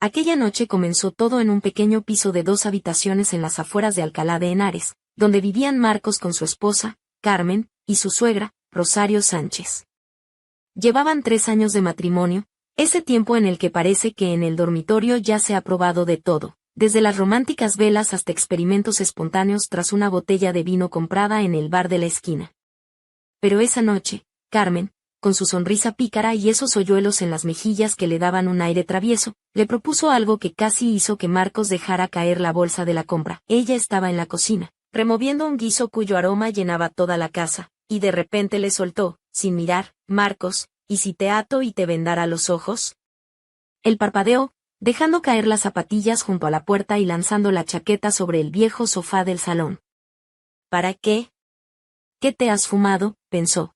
Aquella noche comenzó todo en un pequeño piso de 2 habitaciones en las afueras de Alcalá de Henares, donde vivían Marcos con su esposa, Carmen, y su suegra, Rosario Sánchez. Llevaban 3 años de matrimonio, ese tiempo en el que parece que en el dormitorio ya se ha probado de todo, desde las románticas velas hasta experimentos espontáneos tras una botella de vino comprada en el bar de la esquina. Pero esa noche, Carmen, con su sonrisa pícara y esos hoyuelos en las mejillas que le daban un aire travieso, le propuso algo que casi hizo que Marcos dejara caer la bolsa de la compra. Ella estaba en la cocina, removiendo un guiso cuyo aroma llenaba toda la casa, y de repente le soltó, sin mirar: «Marcos, ¿y si te ato y te vendara los ojos?». Él parpadeó, dejando caer las zapatillas junto a la puerta y lanzando la chaqueta sobre el viejo sofá del salón. «¿Para qué? ¿Qué te has fumado?», pensó.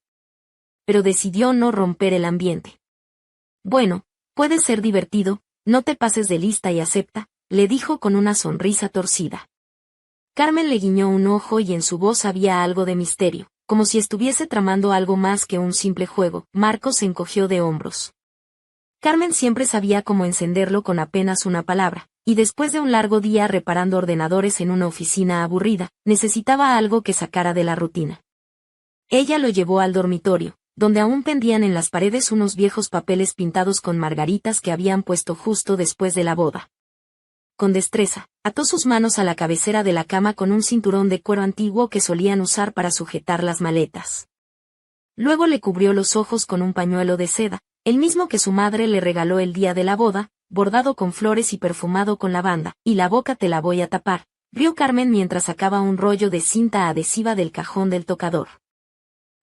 Pero decidió no romper el ambiente. «Bueno, puede ser divertido, no te pases de lista y acepta», le dijo con una sonrisa torcida. Carmen le guiñó un ojo y en su voz había algo de misterio, como si estuviese tramando algo más que un simple juego. Marcos se encogió de hombros. Carmen siempre sabía cómo encenderlo con apenas una palabra, y después de un largo día reparando ordenadores en una oficina aburrida, necesitaba algo que sacara de la rutina. Ella lo llevó al dormitorio, donde aún pendían en las paredes unos viejos papeles pintados con margaritas que habían puesto justo después de la boda. Con destreza, ató sus manos a la cabecera de la cama con un cinturón de cuero antiguo que solían usar para sujetar las maletas. Luego le cubrió los ojos con un pañuelo de seda, el mismo que su madre le regaló el día de la boda, bordado con flores y perfumado con lavanda. «Y la boca te la voy a tapar», rió Carmen mientras sacaba un rollo de cinta adhesiva del cajón del tocador.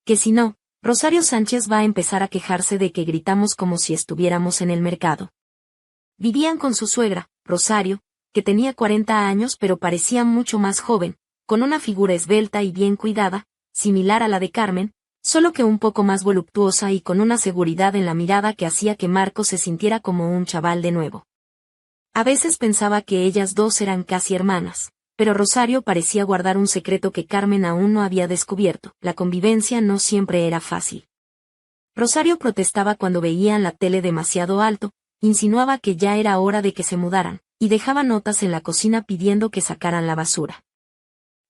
«Que si no, Rosario Sánchez va a empezar a quejarse de que gritamos como si estuviéramos en el mercado». Vivían con su suegra, Rosario, que tenía 40 años pero parecía mucho más joven, con una figura esbelta y bien cuidada, similar a la de Carmen, solo que un poco más voluptuosa y con una seguridad en la mirada que hacía que Marcos se sintiera como un chaval de nuevo. A veces pensaba que ellas dos eran casi hermanas, pero Rosario parecía guardar un secreto que Carmen aún no había descubierto. La convivencia no siempre era fácil. Rosario protestaba cuando veían la tele demasiado alto, insinuaba que ya era hora de que se mudaran, y dejaba notas en la cocina pidiendo que sacaran la basura.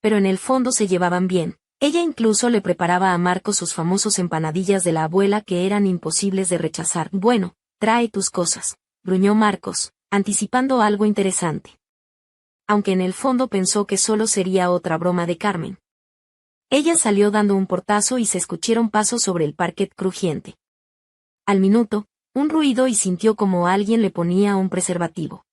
Pero en el fondo se llevaban bien. Ella incluso le preparaba a Marcos sus famosos empanadillas de la abuela que eran imposibles de rechazar. «Bueno, trae tus cosas», gruñó Marcos, anticipando algo interesante. Aunque en el fondo pensó que solo sería otra broma de Carmen. Ella salió dando un portazo y se escucharon pasos sobre el parquet crujiente. Al minuto, un ruido y sintió como alguien le ponía un preservativo.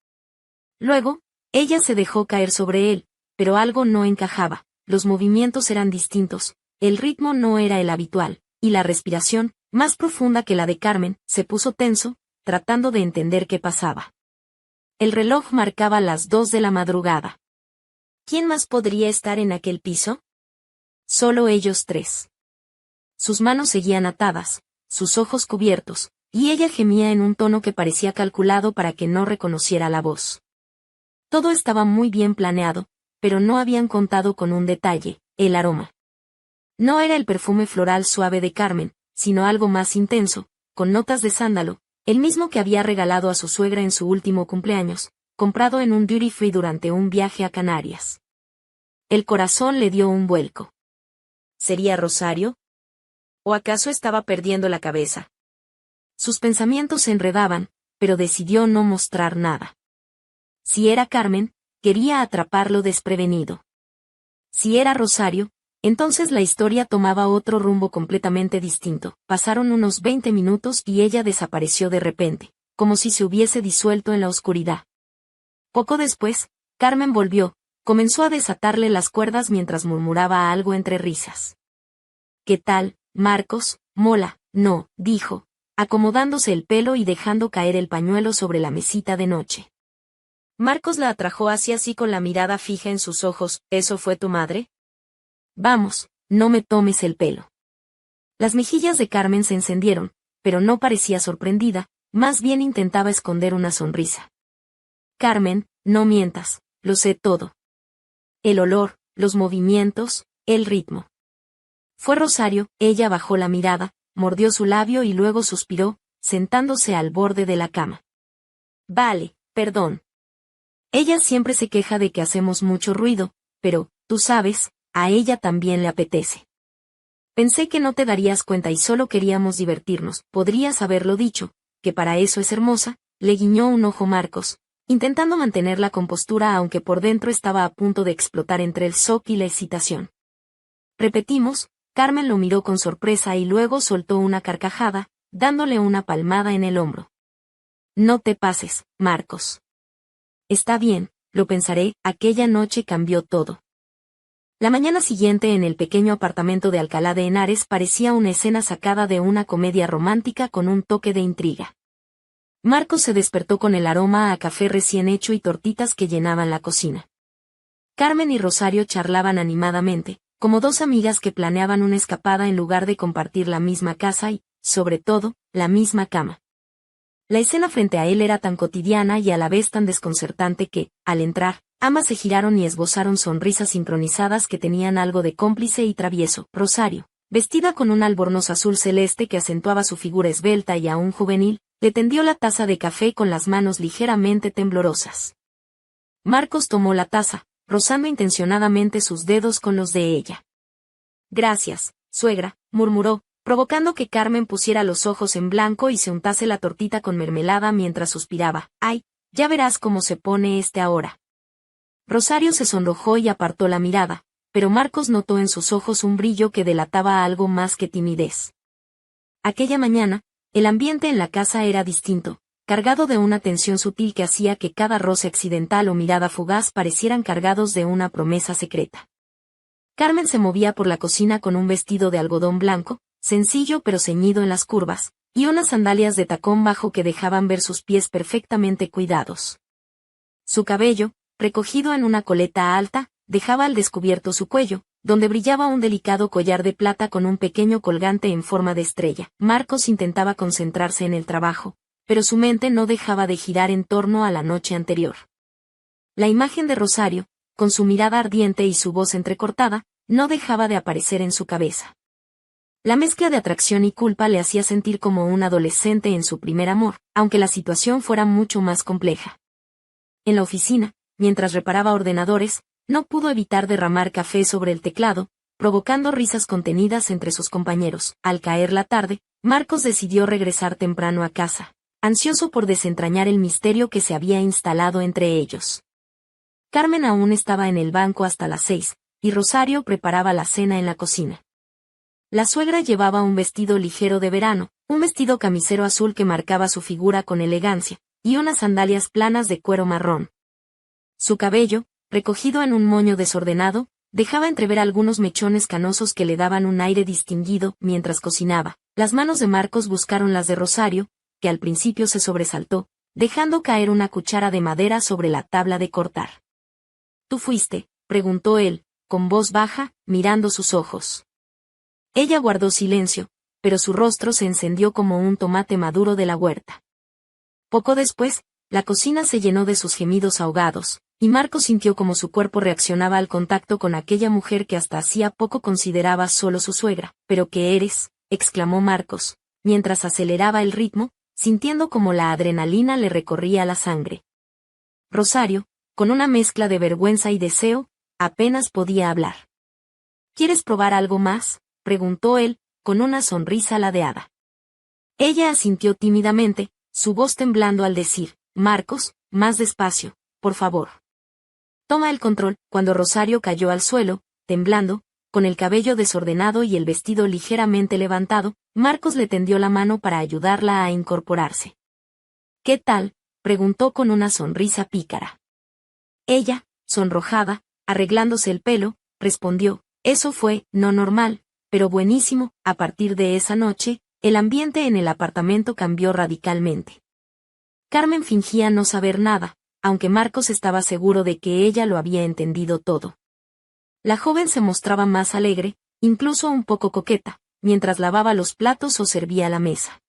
Luego, ella se dejó caer sobre él, pero algo no encajaba. Los movimientos eran distintos, el ritmo no era el habitual, y la respiración, más profunda que la de Carmen, se puso tenso, tratando de entender qué pasaba. El reloj marcaba las 2 de la madrugada. ¿Quién más podría estar en aquel piso? Solo ellos 3. Sus manos seguían atadas, sus ojos cubiertos, y ella gemía en un tono que parecía calculado para que no reconociera la voz. Todo estaba muy bien planeado, pero no habían contado con un detalle: el aroma. No era el perfume floral suave de Carmen, sino algo más intenso, con notas de sándalo, el mismo que había regalado a su suegra en su último cumpleaños, comprado en un duty free durante un viaje a Canarias. El corazón le dio un vuelco. ¿Sería Rosario? ¿O acaso estaba perdiendo la cabeza? Sus pensamientos se enredaban, pero decidió no mostrar nada. Si era Carmen, quería atraparlo desprevenido. Si era Rosario, entonces la historia tomaba otro rumbo completamente distinto. Pasaron unos 20 minutos y ella desapareció de repente, como si se hubiese disuelto en la oscuridad. Poco después, Carmen volvió, comenzó a desatarle las cuerdas mientras murmuraba algo entre risas. «¿Qué tal, Marcos? Mola, no», dijo, acomodándose el pelo y dejando caer el pañuelo sobre la mesita de noche. Marcos la atrajo hacia sí con la mirada fija en sus ojos. «¿Eso fue tu madre? Vamos, no me tomes el pelo». Las mejillas de Carmen se encendieron, pero no parecía sorprendida, más bien intentaba esconder una sonrisa. «Carmen, no mientas, lo sé todo. El olor, los movimientos, el ritmo». Fue Rosario. Ella bajó la mirada, mordió su labio y luego suspiró, sentándose al borde de la cama. «Vale, Perdón. Ella siempre se queja de que hacemos mucho ruido, pero, tú sabes, a ella también le apetece. Pensé que no te darías cuenta y solo queríamos divertirnos. Podrías haberlo dicho, que para eso es hermosa, le guiñó un ojo Marcos, intentando mantener la compostura aunque por dentro estaba a punto de explotar entre el shock y la excitación. Repetimos, Carmen lo miró con sorpresa y luego soltó una carcajada, dándole una palmada en el hombro. No te pases, Marcos. Está bien, lo pensaré. Aquella noche cambió todo. La mañana siguiente en el pequeño apartamento de Alcalá de Henares parecía una escena sacada de una comedia romántica con un toque de intriga. Marcos se despertó con el aroma a café recién hecho y tortitas que llenaban la cocina. Carmen y Rosario charlaban animadamente, como dos amigas que planeaban una escapada en lugar de compartir la misma casa y, sobre todo, la misma cama. La escena frente a él era tan cotidiana y a la vez tan desconcertante que, al entrar, ambas se giraron y esbozaron sonrisas sincronizadas que tenían algo de cómplice y travieso. Rosario, vestida con un albornoz azul celeste que acentuaba su figura esbelta y aún juvenil, le tendió la taza de café con las manos ligeramente temblorosas. Marcos tomó la taza, rozando intencionadamente sus dedos con los de ella. Gracias, suegra, murmuró, provocando que Carmen pusiera los ojos en blanco y se untase la tortita con mermelada mientras suspiraba. Ay, ya verás cómo se pone ahora. Rosario se sonrojó y apartó la mirada, pero Marcos notó en sus ojos un brillo que delataba algo más que timidez. Aquella mañana, el ambiente en la casa era distinto, cargado de una tensión sutil que hacía que cada roce accidental o mirada fugaz parecieran cargados de una promesa secreta. Carmen se movía por la cocina con un vestido de algodón blanco, sencillo pero ceñido en las curvas, y unas sandalias de tacón bajo que dejaban ver sus pies perfectamente cuidados. Su cabello, recogido en una coleta alta, dejaba al descubierto su cuello, donde brillaba un delicado collar de plata con un pequeño colgante en forma de estrella. Marcos intentaba concentrarse en el trabajo, pero su mente no dejaba de girar en torno a la noche anterior. La imagen de Rosario, con su mirada ardiente y su voz entrecortada, no dejaba de aparecer en su cabeza. La mezcla de atracción y culpa le hacía sentir como un adolescente en su primer amor, aunque la situación fuera mucho más compleja. En la oficina, mientras reparaba ordenadores, no pudo evitar derramar café sobre el teclado, provocando risas contenidas entre sus compañeros. Al caer la tarde, Marcos decidió regresar temprano a casa, ansioso por desentrañar el misterio que se había instalado entre ellos. Carmen aún estaba en el banco hasta las 6, y Rosario preparaba la cena en la cocina. La suegra llevaba un vestido ligero de verano, un vestido camisero azul que marcaba su figura con elegancia, y unas sandalias planas de cuero marrón. Su cabello, recogido en un moño desordenado, dejaba entrever algunos mechones canosos que le daban un aire distinguido. Mientras cocinaba, las manos de Marcos buscaron las de Rosario, que al principio se sobresaltó, dejando caer una cuchara de madera sobre la tabla de cortar. ¿Tú fuiste?, preguntó él, con voz baja, mirando sus ojos. Ella guardó silencio, pero su rostro se encendió como un tomate maduro de la huerta. Poco después, la cocina se llenó de sus gemidos ahogados, y Marcos sintió como su cuerpo reaccionaba al contacto con aquella mujer que hasta hacía poco consideraba solo su suegra. ¿Pero qué eres?, exclamó Marcos, mientras aceleraba el ritmo, sintiendo como la adrenalina le recorría la sangre. Rosario, con una mezcla de vergüenza y deseo, apenas podía hablar. ¿Quieres probar algo más?, preguntó él, con una sonrisa ladeada. Ella asintió tímidamente, su voz temblando al decir: Marcos, más despacio, por favor. Toma el control. Cuando Rosario cayó al suelo, temblando, con el cabello desordenado y el vestido ligeramente levantado, Marcos le tendió la mano para ayudarla a incorporarse. ¿Qué tal?, preguntó con una sonrisa pícara. Ella, sonrojada, arreglándose el pelo, respondió: eso fue, no normal, pero buenísimo. A partir de esa noche, el ambiente en el apartamento cambió radicalmente. Carmen fingía no saber nada, aunque Marcos estaba seguro de que ella lo había entendido todo. La joven se mostraba más alegre, incluso un poco coqueta, mientras lavaba los platos o servía la mesa.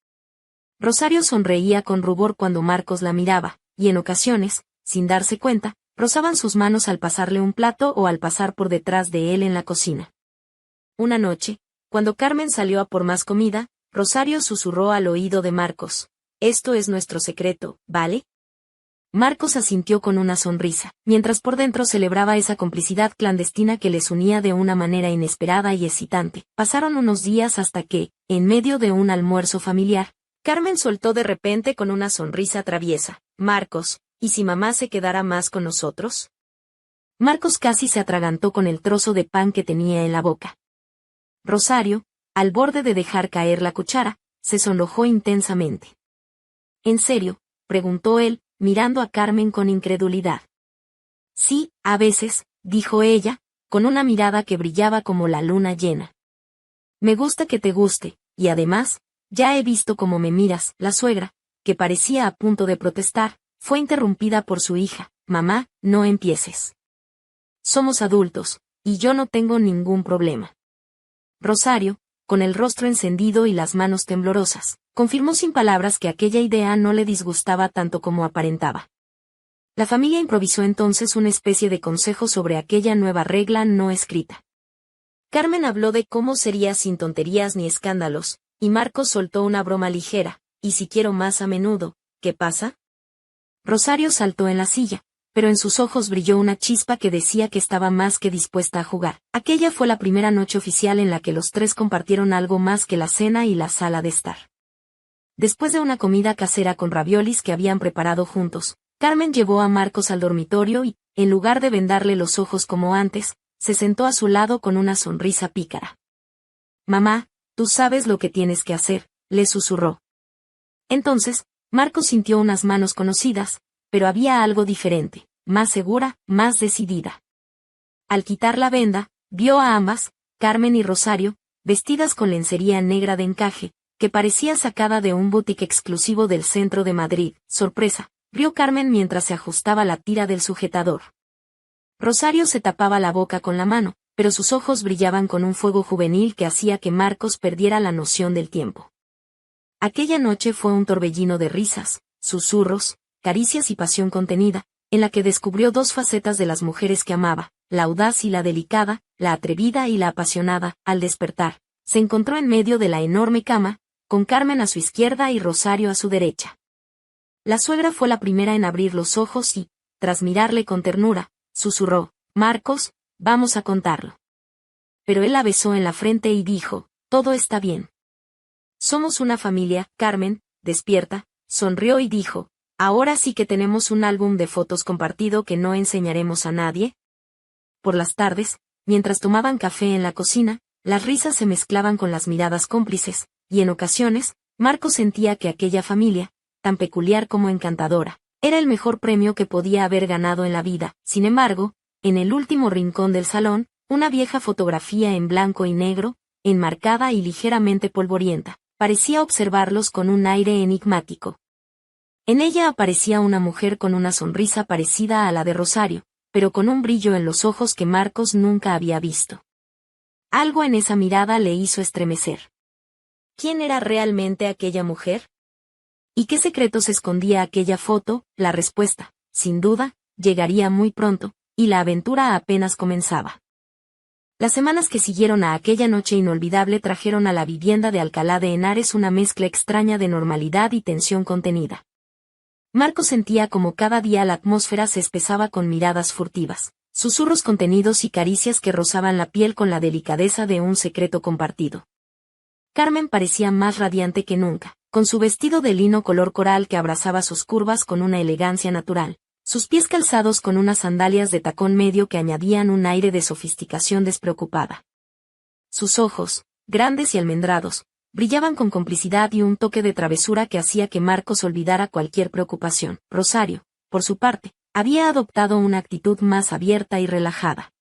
Rosario sonreía con rubor cuando Marcos la miraba, y en ocasiones, sin darse cuenta, rozaban sus manos al pasarle un plato o al pasar por detrás de él en la cocina. Una noche, cuando Carmen salió a por más comida, Rosario susurró al oído de Marcos: esto es nuestro secreto, ¿vale? Marcos asintió con una sonrisa, mientras por dentro celebraba esa complicidad clandestina que les unía de una manera inesperada y excitante. Pasaron unos días hasta que, en medio de un almuerzo familiar, Carmen soltó de repente con una sonrisa traviesa: «Marcos, ¿y si mamá se quedara más con nosotros?». Marcos casi se atragantó con el trozo de pan que tenía en la boca. Rosario, al borde de dejar caer la cuchara, se sonrojó intensamente. «¿En serio?», preguntó él, mirando a Carmen con incredulidad. «Sí, a veces», dijo ella, con una mirada que brillaba como la luna llena. «Me gusta que te guste, y además, ya he visto cómo me miras». La suegra, que parecía a punto de protestar, fue interrumpida por su hija. «Mamá, no empieces. Somos adultos, y yo no tengo ningún problema». Rosario, con el rostro encendido y las manos temblorosas, confirmó sin palabras que aquella idea no le disgustaba tanto como aparentaba. La familia improvisó entonces una especie de consejo sobre aquella nueva regla no escrita. Carmen habló de cómo sería sin tonterías ni escándalos, y Marcos soltó una broma ligera: «¿Y si quiero más a menudo, qué pasa?». Rosario saltó en la silla, pero en sus ojos brilló una chispa que decía que estaba más que dispuesta a jugar. Aquella fue la primera noche oficial en la que los tres compartieron algo más que la cena y la sala de estar. Después de una comida casera con raviolis que habían preparado juntos, Carmen llevó a Marcos al dormitorio y, en lugar de vendarle los ojos como antes, se sentó a su lado con una sonrisa pícara. «Mamá, tú sabes lo que tienes que hacer», le susurró. Entonces, Marcos sintió unas manos conocidas, pero había algo diferente, más segura, más decidida. Al quitar la venda, vio a ambas, Carmen y Rosario, vestidas con lencería negra de encaje, que parecía sacada de un boutique exclusivo del centro de Madrid. «Sorpresa», rió Carmen mientras se ajustaba la tira del sujetador. Rosario se tapaba la boca con la mano, pero sus ojos brillaban con un fuego juvenil que hacía que Marcos perdiera la noción del tiempo. Aquella noche fue un torbellino de risas, susurros, caricias y pasión contenida, en la que descubrió dos facetas de las mujeres que amaba, la audaz y la delicada, la atrevida y la apasionada. Al despertar, se encontró en medio de la enorme cama, con Carmen a su izquierda y Rosario a su derecha. La suegra fue la primera en abrir los ojos y, tras mirarle con ternura, susurró: «Marcos, vamos a contarlo». Pero él la besó en la frente y dijo: «Todo está bien. Somos una familia». Carmen, despierta, sonrió y dijo: «Ahora sí que tenemos un álbum de fotos compartido que no enseñaremos a nadie». Por las tardes, mientras tomaban café en la cocina, las risas se mezclaban con las miradas cómplices, y en ocasiones, Marcos sentía que aquella familia, tan peculiar como encantadora, era el mejor premio que podía haber ganado en la vida. Sin embargo, en el último rincón del salón, una vieja fotografía en blanco y negro, enmarcada y ligeramente polvorienta, parecía observarlos con un aire enigmático. En ella aparecía una mujer con una sonrisa parecida a la de Rosario, pero con un brillo en los ojos que Marcos nunca había visto. Algo en esa mirada le hizo estremecer. ¿Quién era realmente aquella mujer? ¿Y qué secretos escondía aquella foto? La respuesta, sin duda, llegaría muy pronto, y la aventura apenas comenzaba. Las semanas que siguieron a aquella noche inolvidable trajeron a la vivienda de Alcalá de Henares una mezcla extraña de normalidad y tensión contenida. Marcos sentía como cada día la atmósfera se espesaba con miradas furtivas, susurros contenidos y caricias que rozaban la piel con la delicadeza de un secreto compartido. Carmen parecía más radiante que nunca, con su vestido de lino color coral que abrazaba sus curvas con una elegancia natural, sus pies calzados con unas sandalias de tacón medio que añadían un aire de sofisticación despreocupada. Sus ojos, grandes y almendrados, brillaban con complicidad y un toque de travesura que hacía que Marcos olvidara cualquier preocupación. Rosario, por su parte, había adoptado una actitud más abierta y relajada.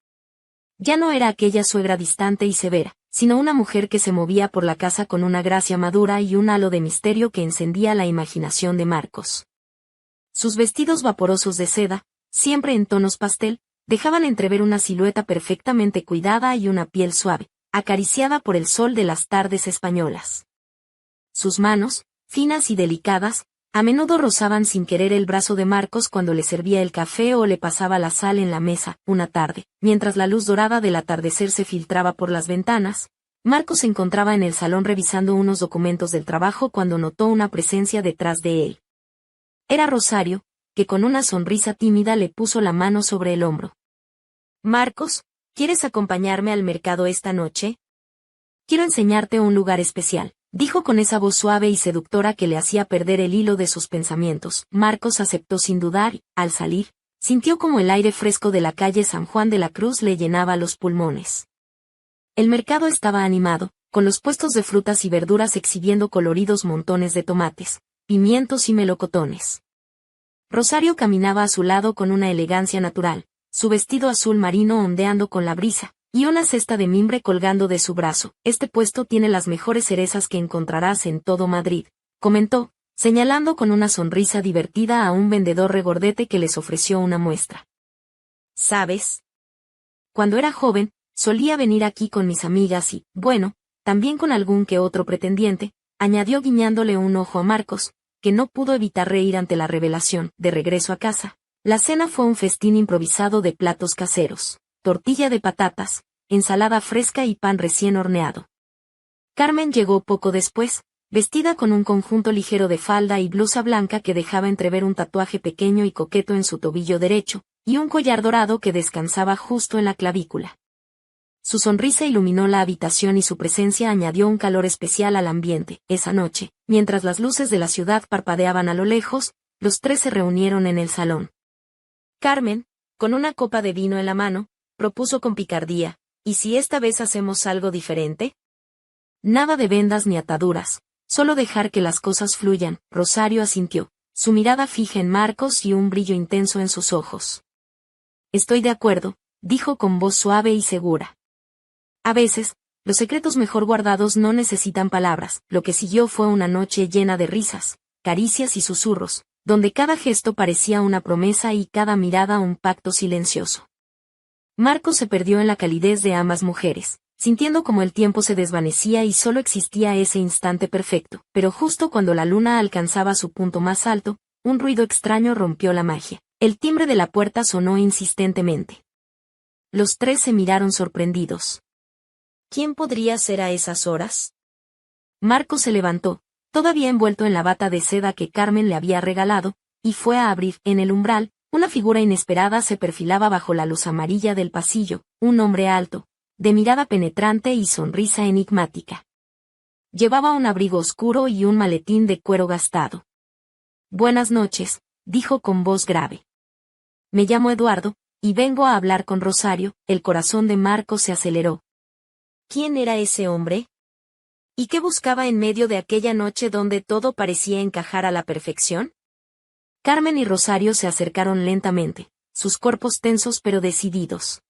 Ya no era aquella suegra distante y severa, sino una mujer que se movía por la casa con una gracia madura y un halo de misterio que encendía la imaginación de Marcos. Sus vestidos vaporosos de seda, siempre en tonos pastel, dejaban entrever una silueta perfectamente cuidada y una piel suave, acariciada por el sol de las tardes españolas. Sus manos, finas y delicadas, a menudo rozaban sin querer el brazo de Marcos cuando le servía el café o le pasaba la sal en la mesa. Una tarde, mientras la luz dorada del atardecer se filtraba por las ventanas, Marcos se encontraba en el salón revisando unos documentos del trabajo cuando notó una presencia detrás de él. Era Rosario, que con una sonrisa tímida le puso la mano sobre el hombro. «Marcos, ¿quieres acompañarme al mercado esta noche? Quiero enseñarte un lugar especial», dijo con esa voz suave y seductora que le hacía perder el hilo de sus pensamientos. Marcos aceptó sin dudar y, al salir, sintió como el aire fresco de la calle San Juan de la Cruz le llenaba los pulmones. El mercado estaba animado, con los puestos de frutas y verduras exhibiendo coloridos montones de tomates, pimientos y melocotones. Rosario caminaba a su lado con una elegancia natural, su vestido azul marino ondeando con la brisa, y una cesta de mimbre colgando de su brazo. «Este puesto tiene las mejores cerezas que encontrarás en todo Madrid», comentó, señalando con una sonrisa divertida a un vendedor regordete que les ofreció una muestra. «¿Sabes? Cuando era joven, solía venir aquí con mis amigas y, bueno, también con algún que otro pretendiente», añadió guiñándole un ojo a Marcos, que no pudo evitar reír ante la revelación. De regreso a casa, la cena fue un festín improvisado de platos caseros, tortilla de patatas, ensalada fresca y pan recién horneado. Carmen llegó poco después, vestida con un conjunto ligero de falda y blusa blanca que dejaba entrever un tatuaje pequeño y coqueto en su tobillo derecho, y un collar dorado que descansaba justo en la clavícula. Su sonrisa iluminó la habitación y su presencia añadió un calor especial al ambiente. Esa noche, mientras las luces de la ciudad parpadeaban a lo lejos, los tres se reunieron en el salón. Carmen, con una copa de vino en la mano, propuso con picardía: «¿Y si esta vez hacemos algo diferente? Nada de vendas ni ataduras, solo dejar que las cosas fluyan». Rosario asintió, su mirada fija en Marcos y un brillo intenso en sus ojos. «Estoy de acuerdo», dijo con voz suave y segura. A veces, los secretos mejor guardados no necesitan palabras. Lo que siguió fue una noche llena de risas, caricias y susurros, donde cada gesto parecía una promesa y cada mirada un pacto silencioso. Marcos se perdió en la calidez de ambas mujeres, sintiendo como el tiempo se desvanecía y solo existía ese instante perfecto. Pero justo cuando la luna alcanzaba su punto más alto, un ruido extraño rompió la magia. El timbre de la puerta sonó insistentemente. Los tres se miraron sorprendidos. ¿Quién podría ser a esas horas? Marcos se levantó, todavía envuelto en la bata de seda que Carmen le había regalado, y fue a abrir. En el umbral, una figura inesperada se perfilaba bajo la luz amarilla del pasillo, un hombre alto, de mirada penetrante y sonrisa enigmática. Llevaba un abrigo oscuro y un maletín de cuero gastado. «Buenas noches», dijo con voz grave. «Me llamo Eduardo, y vengo a hablar con Rosario». El corazón de Marcos se aceleró. ¿Quién era ese hombre? ¿Y qué buscaba en medio de aquella noche donde todo parecía encajar a la perfección? Carmen y Rosario se acercaron lentamente, sus cuerpos tensos pero decididos.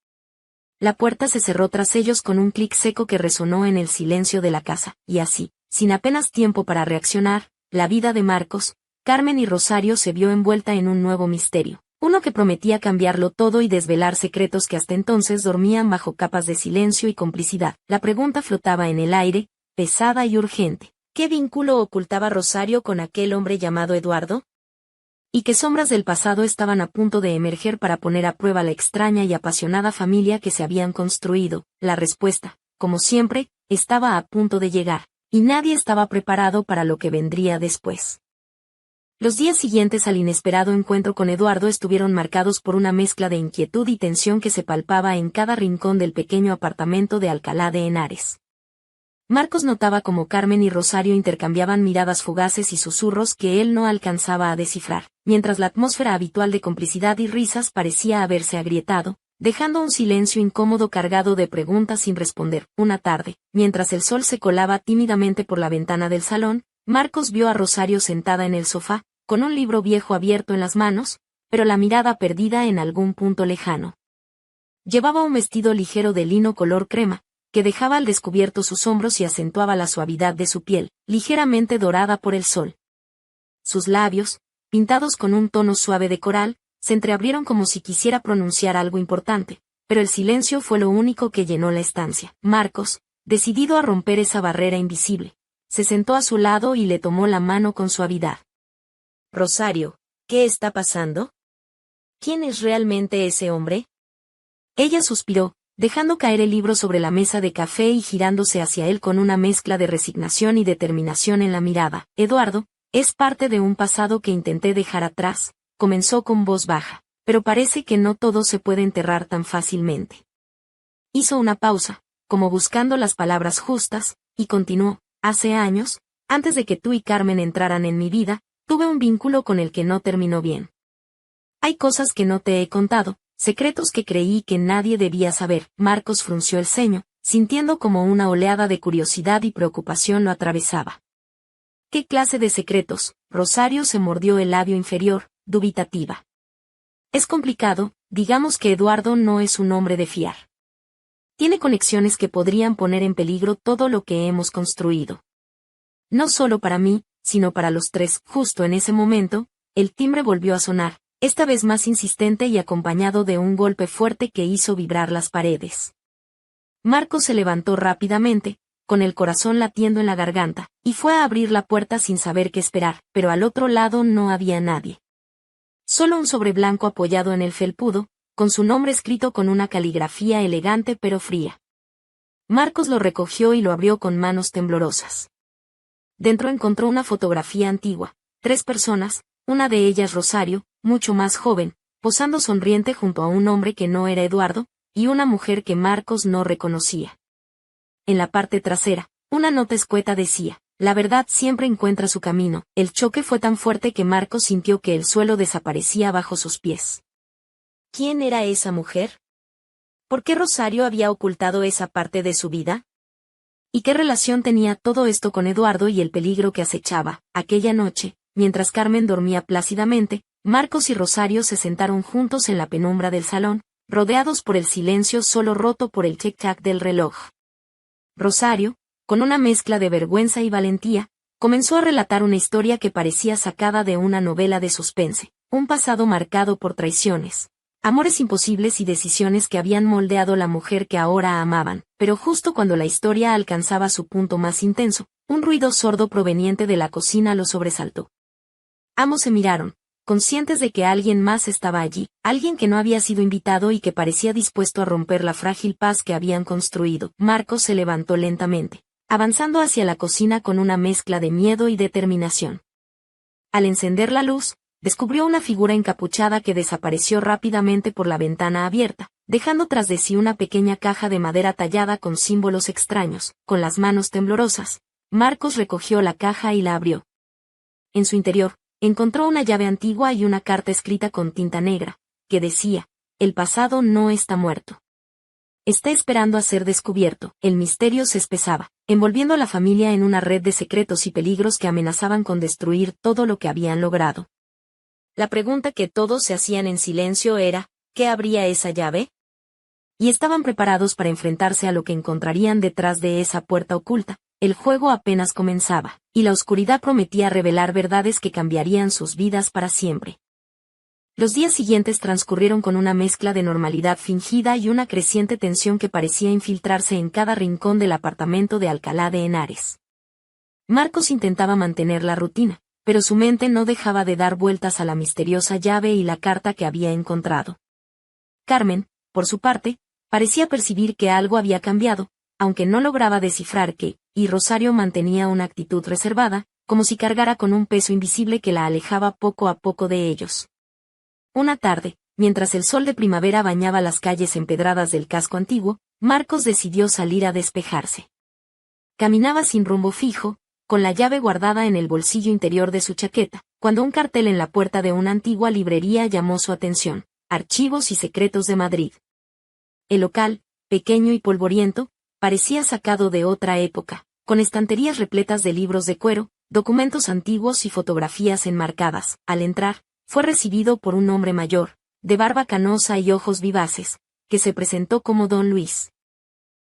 La puerta se cerró tras ellos con un clic seco que resonó en el silencio de la casa, y así, sin apenas tiempo para reaccionar, la vida de Marcos, Carmen y Rosario se vio envuelta en un nuevo misterio. Uno que prometía cambiarlo todo y desvelar secretos que hasta entonces dormían bajo capas de silencio y complicidad. La pregunta flotaba en el aire, pesada y urgente. ¿Qué vínculo ocultaba Rosario con aquel hombre llamado Eduardo? ¿Y qué sombras del pasado estaban a punto de emerger para poner a prueba la extraña y apasionada familia que se habían construido? La respuesta, como siempre, estaba a punto de llegar, y nadie estaba preparado para lo que vendría después. Los días siguientes al inesperado encuentro con Eduardo estuvieron marcados por una mezcla de inquietud y tensión que se palpaba en cada rincón del pequeño apartamento de Alcalá de Henares. Marcos notaba cómo Carmen y Rosario intercambiaban miradas fugaces y susurros que él no alcanzaba a descifrar, mientras la atmósfera habitual de complicidad y risas parecía haberse agrietado, dejando un silencio incómodo cargado de preguntas sin responder. Una tarde, mientras el sol se colaba tímidamente por la ventana del salón, Marcos vio a Rosario sentada en el sofá, con un libro viejo abierto en las manos, pero la mirada perdida en algún punto lejano. Llevaba un vestido ligero de lino color crema, que dejaba al descubierto sus hombros y acentuaba la suavidad de su piel, ligeramente dorada por el sol. Sus labios, pintados con un tono suave de coral, se entreabrieron como si quisiera pronunciar algo importante, pero el silencio fue lo único que llenó la estancia. Marcos, decidido a romper esa barrera invisible, se sentó a su lado y le tomó la mano con suavidad. «Rosario, ¿qué está pasando? ¿Quién es realmente ese hombre?» Ella suspiró, dejando caer el libro sobre la mesa de café y girándose hacia él con una mezcla de resignación y determinación en la mirada. «Eduardo, es parte de un pasado que intenté dejar atrás», comenzó con voz baja, pero parece que no todo se puede enterrar tan fácilmente. Hizo una pausa, como buscando las palabras justas, y continuó, hace años, antes de que tú y Carmen entraran en mi vida, tuve un vínculo con el que no terminó bien. Hay cosas que no te he contado, secretos que creí que nadie debía saber. Marcos frunció el ceño, sintiendo como una oleada de curiosidad y preocupación lo atravesaba. ¿Qué clase de secretos? Rosario se mordió el labio inferior, dubitativa. Es complicado, digamos que Eduardo no es un hombre de fiar. Tiene conexiones que podrían poner en peligro todo lo que hemos construido. No solo para mí, sino para los tres. Justo en ese momento, el timbre volvió a sonar, esta vez más insistente y acompañado de un golpe fuerte que hizo vibrar las paredes. Marcos se levantó rápidamente, con el corazón latiendo en la garganta, y fue a abrir la puerta sin saber qué esperar, pero al otro lado no había nadie. Solo un sobre blanco apoyado en el felpudo, con su nombre escrito con una caligrafía elegante pero fría. Marcos lo recogió y lo abrió con manos temblorosas. Dentro encontró una fotografía antigua, 3 personas, una de ellas Rosario, mucho más joven, posando sonriente junto a un hombre que no era Eduardo, y una mujer que Marcos no reconocía. En la parte trasera, una nota escueta decía, la verdad siempre encuentra su camino. El choque fue tan fuerte que Marcos sintió que el suelo desaparecía bajo sus pies. ¿Quién era esa mujer? ¿Por qué Rosario había ocultado esa parte de su vida? ¿Y qué relación tenía todo esto con Eduardo y el peligro que acechaba? Aquella noche, mientras Carmen dormía plácidamente, Marcos y Rosario se sentaron juntos en la penumbra del salón, rodeados por el silencio solo roto por el tic-tac del reloj. Rosario, con una mezcla de vergüenza y valentía, comenzó a relatar una historia que parecía sacada de una novela de suspense, un pasado marcado por traiciones, amores imposibles y decisiones que habían moldeado la mujer que ahora amaban, pero justo cuando la historia alcanzaba su punto más intenso, un ruido sordo proveniente de la cocina lo sobresaltó. Ambos se miraron, conscientes de que alguien más estaba allí, alguien que no había sido invitado y que parecía dispuesto a romper la frágil paz que habían construido. Marcos se levantó lentamente, avanzando hacia la cocina con una mezcla de miedo y determinación. Al encender la luz, descubrió una figura encapuchada que desapareció rápidamente por la ventana abierta, dejando tras de sí una pequeña caja de madera tallada con símbolos extraños. Con las manos temblorosas, Marcos recogió la caja y la abrió. En su interior, encontró una llave antigua y una carta escrita con tinta negra, que decía, el pasado no está muerto. Está esperando a ser descubierto. El misterio se espesaba, envolviendo a la familia en una red de secretos y peligros que amenazaban con destruir todo lo que habían logrado. La pregunta que todos se hacían en silencio era, ¿qué abría esa llave? Y estaban preparados para enfrentarse a lo que encontrarían detrás de esa puerta oculta. El juego apenas comenzaba, y la oscuridad prometía revelar verdades que cambiarían sus vidas para siempre. Los días siguientes transcurrieron con una mezcla de normalidad fingida y una creciente tensión que parecía infiltrarse en cada rincón del apartamento de Alcalá de Henares. Marcos intentaba mantener la rutina, pero su mente no dejaba de dar vueltas a la misteriosa llave y la carta que había encontrado. Carmen, por su parte, parecía percibir que algo había cambiado, aunque no lograba descifrar qué, y Rosario mantenía una actitud reservada, como si cargara con un peso invisible que la alejaba poco a poco de ellos. Una tarde, mientras el sol de primavera bañaba las calles empedradas del casco antiguo, Marcos decidió salir a despejarse. Caminaba sin rumbo fijo, con la llave guardada en el bolsillo interior de su chaqueta, cuando un cartel en la puerta de una antigua librería llamó su atención, Archivos y Secretos de Madrid. El local, pequeño y polvoriento, parecía sacado de otra época, con estanterías repletas de libros de cuero, documentos antiguos y fotografías enmarcadas. Al entrar, fue recibido por un hombre mayor, de barba canosa y ojos vivaces, que se presentó como Don Luis.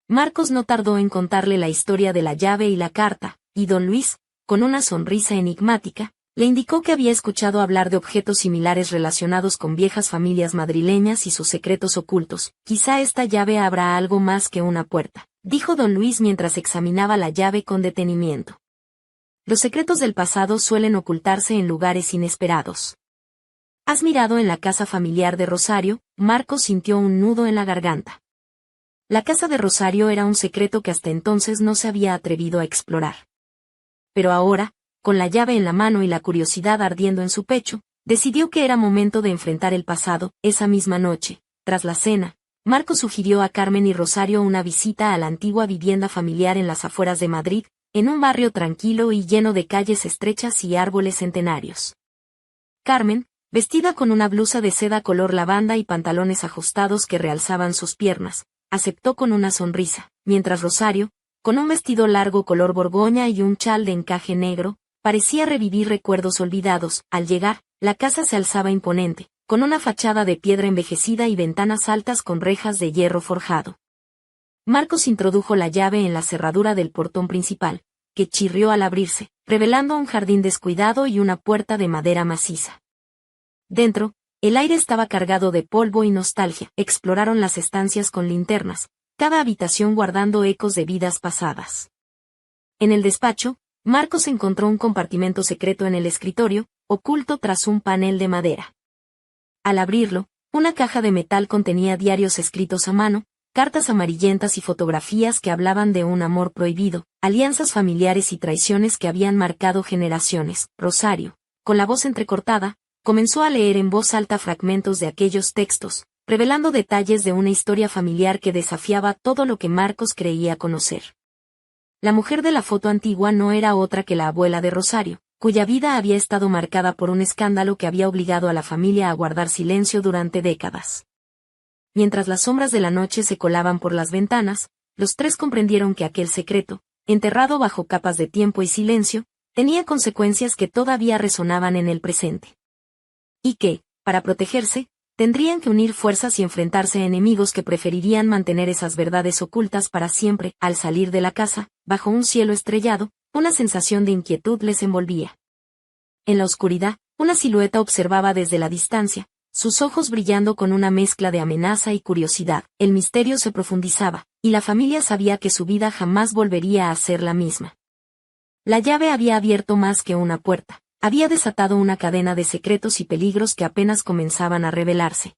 Marcos no tardó en contarle la historia de la llave y la carta, y Don Luis, con una sonrisa enigmática, le indicó que había escuchado hablar de objetos similares relacionados con viejas familias madrileñas y sus secretos ocultos. Quizá esta llave abra algo más que una puerta, dijo Don Luis mientras examinaba la llave con detenimiento. Los secretos del pasado suelen ocultarse en lugares inesperados. ¿Has mirado en la casa familiar de Rosario? Marcos sintió un nudo en la garganta. La casa de Rosario era un secreto que hasta entonces no se había atrevido a explorar. Pero ahora, con la llave en la mano y la curiosidad ardiendo en su pecho, Decidió que era momento de enfrentar el pasado. Esa misma noche, tras la cena, Marcos sugirió a Carmen y Rosario una visita a la antigua vivienda familiar en las afueras de Madrid, en un barrio tranquilo y lleno de calles estrechas y árboles centenarios. Carmen, vestida con una blusa de seda color lavanda y pantalones ajustados que realzaban sus piernas, aceptó con una sonrisa, mientras Rosario, con un vestido largo color borgoña y un chal de encaje negro, parecía revivir recuerdos olvidados. Al llegar, la casa se alzaba imponente, con una fachada de piedra envejecida y ventanas altas con rejas de hierro forjado. Marcos introdujo la llave en la cerradura del portón principal, que chirrió al abrirse, revelando un jardín descuidado y una puerta de madera maciza. Dentro, el aire estaba cargado de polvo y nostalgia. Exploraron las estancias con linternas, cada habitación guardando ecos de vidas pasadas. En el despacho, Marcos encontró un compartimento secreto en el escritorio, oculto tras un panel de madera. Al abrirlo, una caja de metal contenía diarios escritos a mano, cartas amarillentas y fotografías que hablaban de un amor prohibido, alianzas familiares y traiciones que habían marcado generaciones. Rosario, con la voz entrecortada, comenzó a leer en voz alta fragmentos de aquellos textos, revelando detalles de una historia familiar que desafiaba todo lo que Marcos creía conocer. La mujer de la foto antigua no era otra que la abuela de Rosario, cuya vida había estado marcada por un escándalo que había obligado a la familia a guardar silencio durante décadas. Mientras las sombras de la noche se colaban por las ventanas, los tres comprendieron que aquel secreto, enterrado bajo capas de tiempo y silencio, tenía consecuencias que todavía resonaban en el presente. Y que, para protegerse, tendrían que unir fuerzas y enfrentarse a enemigos que preferirían mantener esas verdades ocultas para siempre. Al salir de la casa, bajo un cielo estrellado, una sensación de inquietud les envolvía. En la oscuridad, una silueta observaba desde la distancia, sus ojos brillando con una mezcla de amenaza y curiosidad. El misterio se profundizaba, y la familia sabía que su vida jamás volvería a ser la misma. La llave había abierto más que una puerta, había desatado una cadena de secretos y peligros que apenas comenzaban a revelarse.